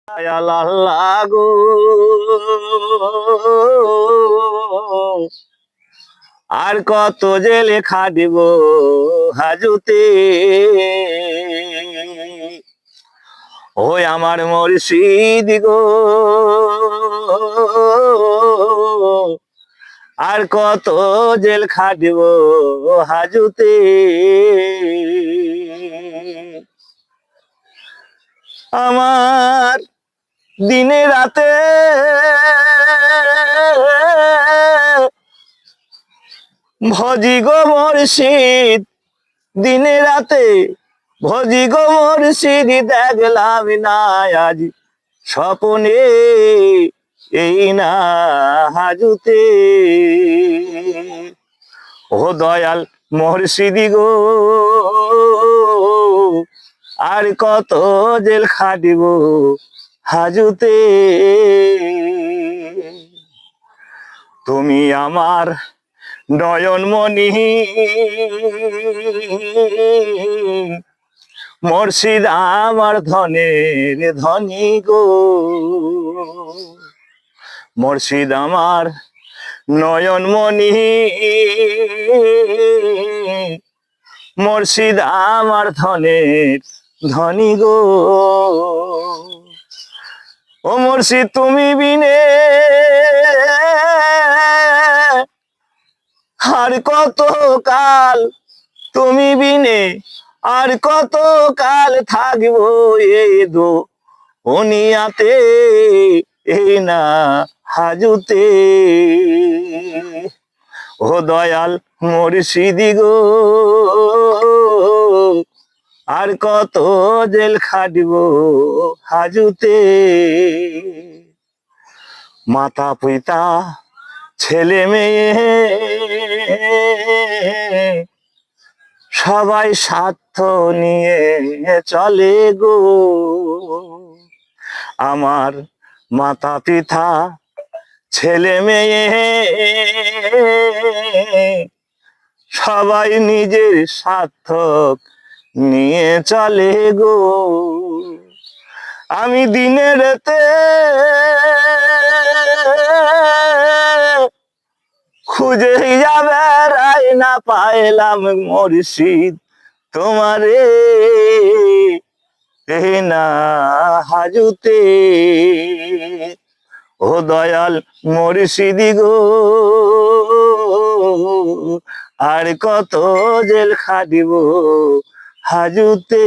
দয়াল আল্লাহ গো, আর কত যে লেখা দিব হাজুতে। ওই আমার মুর্শিদ গো, আর কত জেল খাটিব হাজুতে। আমার দিনে রাতে ভজি গো মুর্শিদ, দিনে রাতে ভজি গো মুর্শিদ, দেখলাম না আজ স্বপনে এই না হাজুতে। ও দয়াল মুর্শিদ গো, আর কত জেল খাটিব হাজুতে। তুমি আমার নয়নমণি মুর্শিদ, আমার ধনের ধনী গো। মুর্শিদ আমার নয়নমণি, মুর্শিদ আমার ধনের ধনী গো। ও মুর্শিদ তুমি বিনে আর কত কাল, তুমি বিনে আর কত কাল থাকবো এ দো দুনিয়াতে, এই না হাজুতে। ও দয়াল মুর্শিদ গো, আর কত জেল খাটব হাজুতে। মাতা পিতা ছেলে মেয়ে সবাই স্বার্থ নিয়ে চলে গো। আমার মাতা পিতা ছেলে মেয়ে সবাই নিজের স্বার্থ নিয়ে চলে গো। আমি দিনে রাতে খুঁজে বেড়াই, না পাইলাম মুর্শিদ তোমারে এই না হাজুতে। ও দয়াল মুর্শিদ গো, আর কত জেল খাটিব হাজুতে।